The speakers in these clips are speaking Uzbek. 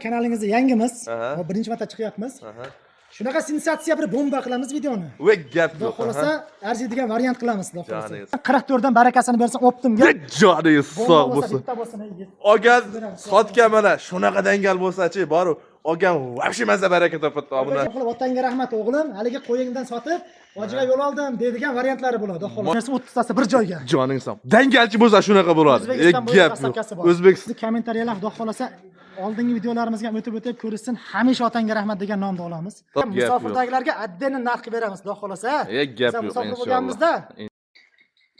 Kanalingizda yangimiz. Birinchi marta chiqyapmiz. Shunaqa sensatsiya bir bomba qilamiz videoni. Ve gap yo'q. Xohlasa arziydigan variant qilamiz, xudo xolasa. 44 dan barakasini bersin, optimga. Joningiz sog' bo'lsin. Bitta bo'lsin. Olgan sotgan mana shunaqa dangal bo'lsa-chi, boru olgan vobshe mazza baraka topadi obuna. Otangga rahmat o'g'lim, haligi qo'yingdan sotib, hojiga yo'l oldim deydigan variantlari bo'ladi, xudo xolasa. 30 tasi bir joyga. Joningiz sog'. Dangalchi bo'lsa shunaqa bo'ladi. Gap yo'q. O'zbekiston kommentariyalar xudo xolasa oldingi videolarimizga ham o'tib ko'rishsin. Hamisha otangga rahmat degan nomda olamiz. Musofirdagilarga addenni narx qilib beramiz, xudo xolasa. Gap yo'q inshaalloh.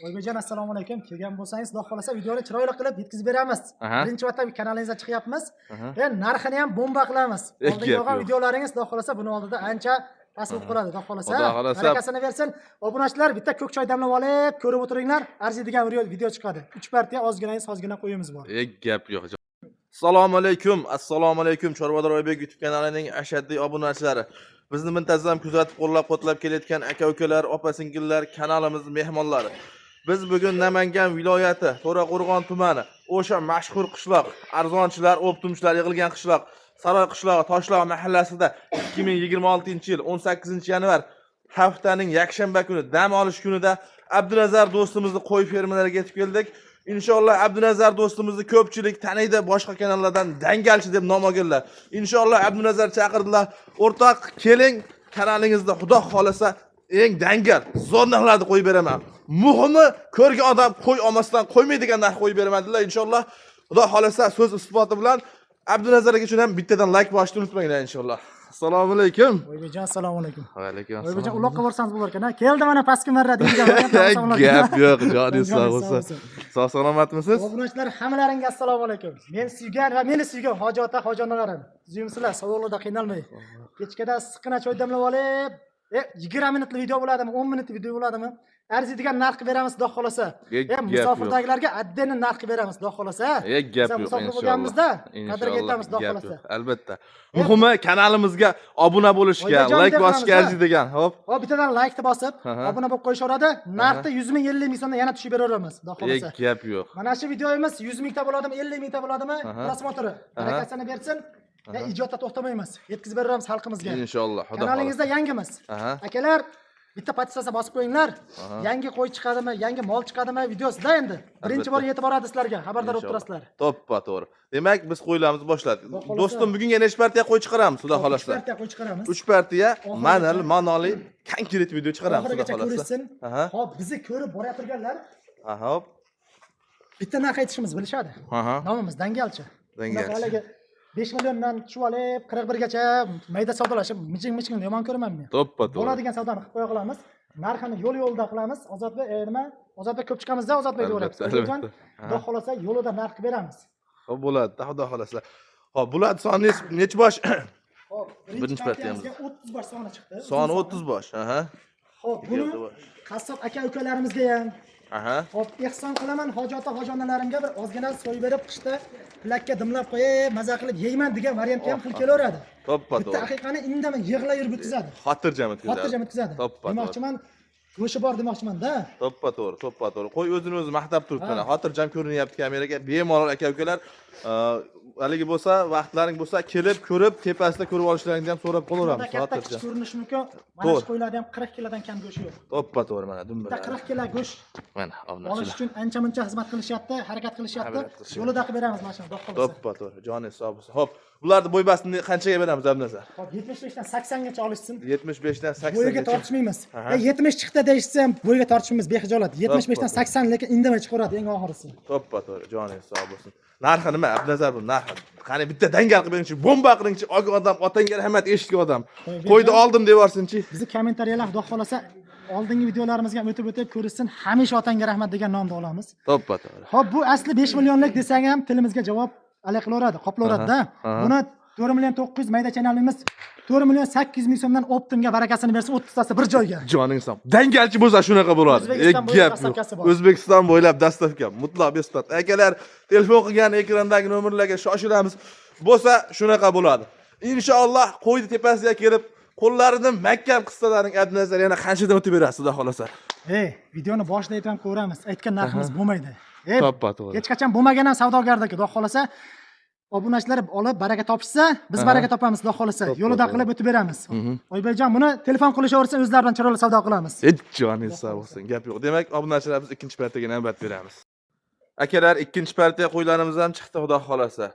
Oybejon, assalomu alaykum. Kelgan bo'lsangiz, xudo xolasa videoni chiroyli qilib yetkazib beramiz. Birinchi marta kanalingizga chiqyapmiz. Narxini ham bomba qilamiz. Oldingi olgan videolaringiz, xudo xolasa, buni oldida ancha tasvir qiladi, xudo xolasa. Barakasini bersin. Obunachilar bitta ko'k choy damlab olib, ko'rib o'tiringlar. Arziydigan video chiqadi. 3 partiya ozgina qo'yimiz bor. Gap yo'q. Assalomu alaykum. Chorvador Oybek YouTube kanalining ashaddiy obunachilari. Bizni muntazam kuzatib, qo'llab-quvvatlab kelayotgan aka-ukalar, opa-singillar, kanalimiz mehmonlari. Biz bugun Namangan viloyati To'raqo'rg'on tumani, o'sha mashhur qishloq, arzonchilar, optimchilar yig'ilgan qishloq, Saroy qishlog'i, Toshloq mahallasida 2026-yil 18-yanvar haftaning yakshanba kuni dam olish kunida Abdunazar do'stimizni qo'y fermalariga yetib keldik. İnşallah Abdunazar do'stimizni ko'pchilik taniydi, boshqa kanallardan dangalchi deb nom olganlar. İnşallah Abdunazar chaqirdilar. O'rtoq, keling, kanalingizda xudo xolasa eng dangal zo'r narxlarni qo'yib beraman. Muhimi, ko'rgan odam qo'y olmasdan qo'ymaydigan narx qo'yib beraman dedilar. İnşallah xudo xolasa so'z isboti bilan Abdunazarga uchun ham bittadan like bosishni unutmanglar inshaalloh. Assalomu alaykum. Oybejon, assalomu alaykum. Va alaykum assalom. Oybejon, uloqqa borsangiz bo'lar ekan. Keldi mana pastki marra degan. Gap yo'q, joningiz sog' bo'lsin. Sog' salomatmisiz? Obunachilar hammalaringizga assalomu alaykum. Men suygan va meni suygan hoji ota, hojonalarim. Sizlar savollarda qiynalmay. Kechkada siqqina choy damlab olib, 20 minutlik video bo'ladimi, 10 minutlik video bo'ladimi? Arziydigan narx qilib beramiz, xudo xolasa. Musofirdagilarga addenni narx qilib beramiz, xudo xolasa. Gap yo'q musofir bo'lganimizda qadriga yetamiz, xudo xolasa. Albatta. Muhimi kanalimizga obuna bo'lishga, like bosishga arziydigan. Hop. Bittadan like bosib, obuna bo'lib qo'yishaveradi. Narxda 100 ming, 50 ming so'mdan yana tushib beraveramiz, xudo xolasa. Gap yo'q. Mana shu videomiz 100 mingta bo'ladimi, 50 mingta bo'ladimi? Prosmotri. Barakasini bersin. Ijodda to'xtamaymiz. Yetkazib beramiz xalqimizga. Inshaalloh. Kanalingizda yangimiz. Akalar, bitta podpisatsiya bosib qo'yinglar. Yangi qo'y chiqadimi, yangi mol chiqadimi videosida endi. Birinchi bor yetib boradi sizlarga, xabardor bo'lib turasizlar. To'g'ri. Demak, biz qo'ylarimizni boshladik. Do'stim, bugun yana 3 partiya qo'y chiqaramiz, xudo xolasa. 3 partiya qo'y chiqaramiz. 3 partiya manoli, konkret video chiqaramiz, xudo xolasa. Hop, bizni ko'rib boraturganlar. Hop. Bitta narx aytishimiz bilishadi. Nomimiz dangalchi. Dangalchi. 5 milliondan tushib olib 41 gacha mayda savdolashib, miching yomon ko'raman men. To'g'ri. Bo'ladigan savdoni qilib qo'ya qolamiz. Narxini yo'lda qilamiz. Ozodbek ko'p chiqamizda, Ozodbek deyveramiz. Xudo xolasa yo'lida narx qilib beramiz. Xo'p, bo'ladi, xudo xolasa. Xo'p, bular soni necha bosh? Hop, birinchi partiyamizga 30 bosh soni chiqdi. Soni 30 bosh. Xo'p, buni qassob aka-ukalarimizga ham Hop, ehson qilaman hoji ota, hojonalarimga bir ozgina so'yib berib, qishda plakka dimlab qo'yib, maza qilib yeyman degan variantga ham pul kelaveradi. Bitta haqiqani indamay yig'la yurib o'tkazadi. Xotirjam o'tkazadi. Demoqchiman, go'shi bor demoqchiman-da. To'g'ri. Qo'y o'zini o'zi maqtab turibdi. Xotirjam ko'rinyapti kameraga. Bemalol aka-ukalar, haligi bo'lsa, vaqtlaring bo'lsa, kelib ko'rib, tepasida ko'rib olishlaringni ham so'rab qolaveramiz. Xotirjam ko'rinishi mumkin. Mana shu qo'ylarda ham 40 kilodan kam go'sh yo'q. To'g'ri, mana dumba. 40 kilo go'sh. Mana olish uchun ancha-muncha xizmat qilishyapti, harakat qilishyapti. Yo'lida qilib beramiz mana shuni, xudo xolasa. To'g'ri. Joningiz sog' bo'lsin. Xo'p, bularni bo'y bastini qanchaga beramiz, Abdunazar? Hop, 75 dan 80 gacha olishsin. 75 dan 80 bo'yiga tortishmaymiz. 70 chiqdi deyishsa ham bo'yiga tortishmaymiz, bexijolat. 75 dan 80 lekin indamay chiqaradi eng oxirisi. To'g'ri. Joningiz sog' bo'lsin. Narxi nima, Abdunazar bu narxi? Qani bitta dangal qilib beringchi, bomba qilingchi, olgan odam, otangga rahmat eshitgan odam. Qo'ydi oldim deb yorsinchi. Bizni kommentariyalar xudo xolasa oldingi videolarimizga ham o'tib ko'rishsin. Hamisha otangga rahmat degan nomda olamiz. To'g'ri. Hop, bu asli 5 millionlik desang ham tilimizga javob qilaveradi, qoplaveradi-da. Buni 4 million 900 mayda chanalimiz 4 million 800 ming so'mdan optimga barakasini bersin, 30 tasi bir joyga. Joningiz sog'. Dangalchi bo'lsa shunaqa bo'ladi. Gap yo'q. O'zbekiston bo'ylab dastavka, mutlaq bespat. Akalar, telefon qilgan ekrandagi nomerlarga shoshilamiz. Bo'lsa shunaqa bo'ladi. Inshaalloh qo'ydi tepasiga kelib, qo'llarini mahkam qistalaring Abdunazar yana qanchadan o'tib berasiz, xudo xolasa. Videoni boshida aytib ham ko'ramiz. Aytgan narximiz bo'lmaydi. Hech qachon bo'lmagan ham savdogarda, xudo xolasa. obunachilar olib baraka topishsa, biz baraka topamiz, Xudo xolasa. Yo'lida qilib o'tib beramiz. Oybekjon, buni telefon qilishaversin, o'zlaridan chiroyli savdo qilamiz. Hech joningiz sog' bo'lsin, gap yo'q. Demak, obunachilar biz ikkinchi partiyaga navbat beramiz. Akalar, ikkinchi partiya qo'ylarimiz ham chiqdi, Xudo xolasa.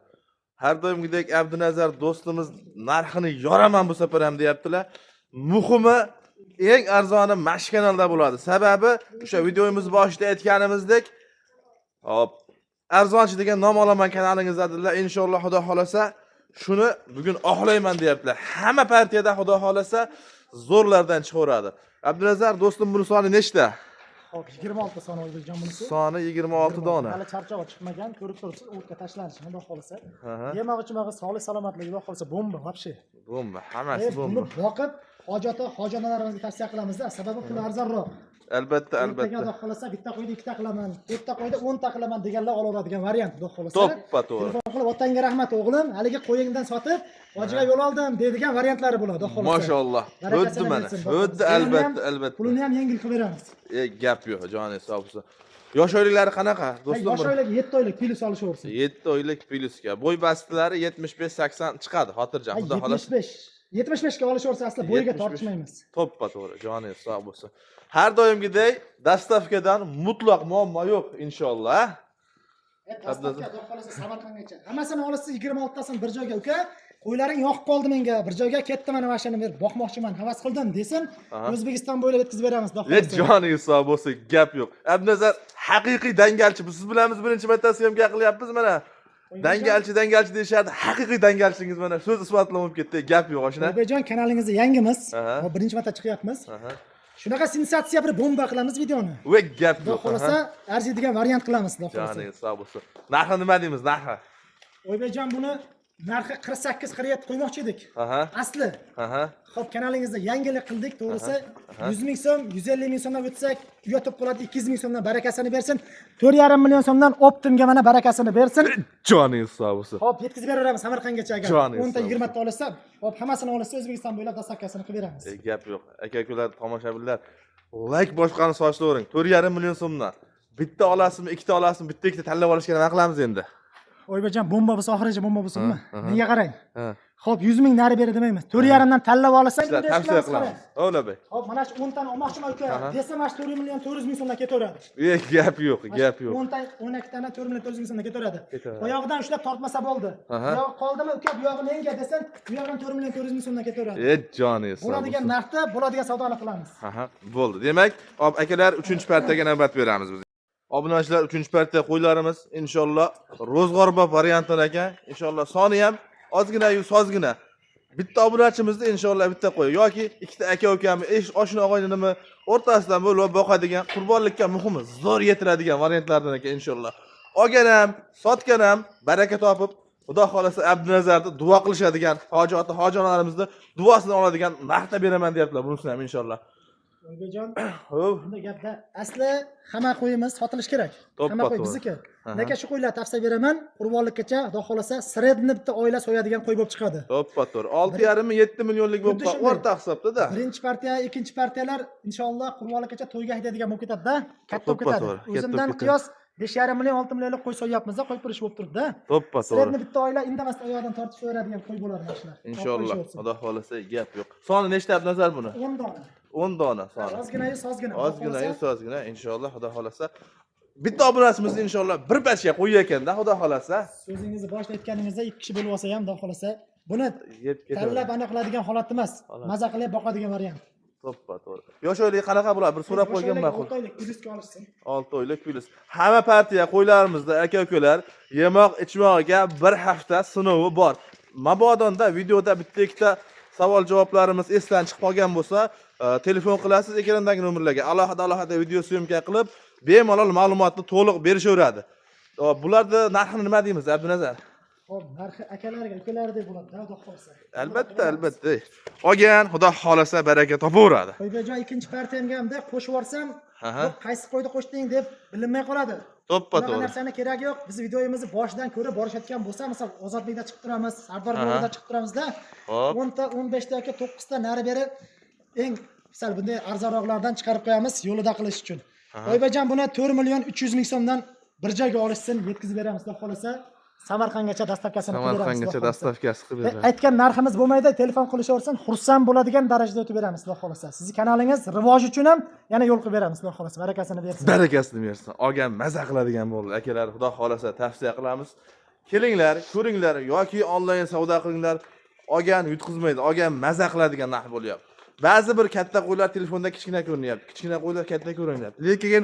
Har doimgidek Abdunazar do'stimiz narxini yoraman bu safar ham deyaptilar. Muhimi eng arzoni Mash kanalda bo'ladi. Sababi o'sha videomiz boshida aytganimizdek, hop, arzonchi degan nom olaman kanalingiz dedilar. Inshaalloh Xudo xolasa shuni bugun oxlayman deyaptilar. Hamma partiyada Xudo xolasa zo'rlardan chiqaradi. Abdunazar do'stim, buni soni nechta? Hop, 26 soni Oybekjon bunisi. Soni 26 dona. Hali charchoq chiqmagan, ko'rib turibsiz, o'tga tashlanishi, Xudo xolasa. Yemoq-ichmog'i sog'lik salomatligi, Xudo xolasa bomba, вообще. Bomba, hammasi bomba. Buni boqib, hojatxonalarimizga tavsiya qilamiz-da, sababi pul arzonroq. Albatta, albatta. Xudo xolasa bitta qo'yda 2 ta qilaman, 4 ta qo'yda 10 ta qilaman deganlar olaveradigan variant, Xudo xolasa. To'ppa to'g'ri. Telefon qilib, "Otangga rahmat o'g'lim, haligi qo'yingdan sotib, hojiga yo'l oldim" deydigan variantlari bo'ladi, Xudo xolasa. Mashalloh. O'tdi mana. O'tdi, albatta, albatta. Pulini ham yengil qilib beramiz. Gap yo'q, joningiz sog' bo'lsin. Yosh oyliklari qanaqa? Do'stim, yosh oylik 7 oylik plyus olishaversin. 7 oylik plyusga. Bo'y bastlari 75-80 chiqadi, xotirjam. Xudo xolasa. 75 ga olishaversa asli bo'yiga tortishmaymiz. To'ppa to'g'ri, joningiz sog' bo'lsin. Har doimgidek dastavkadan mutlaq muammo yo'q, inshaalloh. Dastavka Xudo xolasa Samarqandgacha. Hammasini olasiz 26 tasini bir joyga, uka. Qo'ylaring yoqib qoldi menga, bir joyga ketdim, mana mashina berib boqmoqchiman, havas qildim desin, O'zbekiston bo'ylab yetkazib beramiz, Xudo xolasa. Joningiz sog' bo'lsin, gap yo'q. Abdunazar haqiqiy dangalchi. Siz bilamiz, birinchi marta syomka qilyapmiz mana. Dangalchi deyishardi. Haqiqiy dangalchingiz mana so'z isbotlanib ketdi. Gap yo'q, oshna. Oybekjon, kanalingizda yangimiz. Birinchi marta chiqyapmiz. Shunaqa sensatsiya bir bomba qilamiz videoni. Voy, gap yo'q. Xudo xolasa arziydigan variant qilamiz, Xudo xolasa. Joningiz sog' bo'lsin. Narxi nima deymiz, narxi? Oybekjon, buni narxi 48-47 qo'ymoqchi edik. Asli. Xo'p, kanalingizda yangilik qildik, to'g'risi 100 ming so'm, 150 ming so'mdan o'tsak, yotib qoladi, 200 ming so'mdan barakasini bersin. 4,5 million so'mdan Optimga mana barakasini bersin. Joningiz sog' bo'lsin. Hop, yetkazib beraveramiz Samarqandgacha agar 10 ta 20 ta olsa, hop, hammasini olsa O'zbekiston bo'ylab dastavkasini qilib beramiz. Gap yo'q. Aka-ukalar, tomoshabinlar, like boshqani sochlaring. 4,5 million so'mdan bitta olasizmi, ikkita olasizmi, bitta ikkita tanlab olishga nima qilamiz endi? Oybekjon, bomba bo'lsa, oxirigacha bomba bo'lsinmi? Menga qarang. Xo'p, 100 ming nari beri demaymiz. 4,5 dan tanlab olsang, tavsiya qilamiz. O'ylabay. Xo'p, mana shu 10 tani olmoqchiman uka. Desa, mana 4 million 400 ming so'mdan ketaveradi. Gap yo'q, gap yo'q. 10 ta 12 tani 4 million 400 ming so'mdan ketaveradi. Oyog'idan ushlab tortmasa bo'ldi. Oyog'i qoldimi uka, bu yog'i menga desan, bu yog'idan 4 million 400 ming so'mdan ketaveradi. Joningiz. Bo'ladigan narxda bo'ladigan savdoni qilamiz. Bo'ldi. Demak, akalar 3-partiyaga navbat beramiz biz. Obunachilar 3-partiya qo'ylarimiz inshaalloh ro'zg'orbop variantdan ekan. Inshaalloh soni ham ozgina-yu sozgina. Bitta obunachimizda inshaalloh bitta qo'y yoki ikkita aka-ukami, oshna og'aynimi o'rtasidan bo'lib boqadigan, qurbonlikka muhimi zo'r yetiradigan variantlardan ekan inshaalloh. Olganam, sotganam baraka topib, Xudo xolasa Abdunazarni duo qilishadigan, hojonalarimizni duosini oladigan narxda beraman deyaptilar, bunisini ham inshaalloh. Oybekjon, bunda gapda asli hamma qo'yimiz sotilish kerak. Hamma qo'y bizniki. Lekin shu qo'ylar tavsiya beraman, qurbonlikkacha, Xudo xolasa sredni bitta oila so'yadigan qo'y bo'lib chiqadi. To'g'ri. 6,5-7 millionlik bo'lib o'rta hisobda-da. Birinchi partiya, ikkinchi partiyalar inshaalloh qurbonlikkacha to'yga haydaydigan bo'lib ketadi-da. Katta bo'lib ketadi. O'zimdan qiyos 5,5 million, 6 millionlik qo'y so'yapmiz-da, qo'y purish bo'lib turibdi-da. To'g'ri. Sredni bitta oila indamasdan oyoqdan tortib so'yadigan qo'y bo'ladi mashlar. Inshaalloh, Xudo xolasa gap yo'q. Soni nechta Abdunazar buni? 10 dona. 10 dona soni. Ozgina sozgina inshaalloh Xudo xolasa. Bitta obunachimizni inshaalloh bir pachka qo'yar ekanda, Xudo xolasa. So'zingizni boshida aytganingizda 2 kishi bo'lib olsa ham, Xudo xolasa, buni tanlab aniqladigan holat emas, maza qilib boqadigan variant. To'g'ri. Yosh oylik qanaqa bo'ladi? Bir so'rab qo'ygan ma'qul. 6 oylik plyusga olishsin. 6 oylik plyus. Hamma partiya qo'ylarimizda aka-ukalar yemoq ichmoqga bir hafta sinovi bor. Mabodonda videoda bitta ikkita savol javoblarimiz esdan chiqib qolgan bo'lsa, telefon qilasiz ekrandagi nomerlarga. Alohida video syomka qilib, bemalol ma'lumotni to'liq berishaveradi. Bularda narxini nima deymiz, Abdunazar? Xo'p, narxi akalarga, ukalardek bo'ladi, Xudo xolasa. Albatta. Olgan, Xudo xolasa baraka topaveradi. Oybekjon, ikkinchi partiyamga hamda qo'shib yuborsam, qaysi qo'yni qo'shding deb bilinmay qoladi. To'g'ri. Bu narsani keragi yo'q. Biz videomizni boshidan ko'rib borishayotgan bo'lsa, masalan, Ozodbekda chiqib turamiz, Sardor bog'ida chiqib turamizda, 10 ta, 15 ta yoki 9 ta nari beri eng sal bunday arzonroqlardan chiqarib qo'yamiz yo'lida qilish uchun. Oybekjon, buni 4 million 300 ming so'mdan bir joyga olishsin, yetkazib beramiz, Xudo xolasa. Samarqandgacha dastavkasini qilib beramiz. Samarqandgacha dastavkasi qilib beramiz. Aytgan narximiz bo'lmaydi, telefon qilishaversin, xursand bo'ladigan darajada o'tib beramiz, Xudo xolasa. Sizning kanalingiz rivoj uchun ham yana yo'l qilib beramiz, Xudo xolasa. Barakasini bersin. Barakasini bersin. Olgan maza qiladigan bo'ldi. Akalar, Xudo xolasa tavsiya qilamiz. Kelinglar, ko'ringlar yoki onlayn savdo qilinglar. Olgan yutqizmaydi, olgan maza qiladigan narx bo'lyapti. Ba'zi bir katta qo'ylar telefonda kichkina ko'rinyapti, kichkina qo'ylar katta ko'rinyapti. Lekin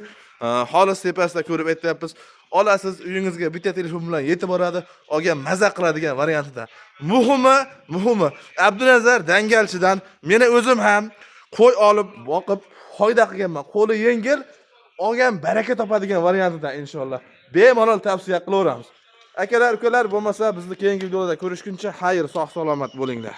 xolis tepasida ko'rib aytyapmiz. Olasiz, uyingizga bitta telefon bilan yetib boradi, olgan maza qiladigan variantida. Muhimi, Abdunazar Dangalchidan meni o'zim ham qo'y olib, boqib, foyda qilganman. Qo'li yengil, olgan baraka topadigan variantida inshaalloh bemalol tavsiya qilaveramiz. Akalar, ukalar, bo'lmasa bizni keyingi videoda ko'rishguncha xayr, sog' salomat bo'linglar.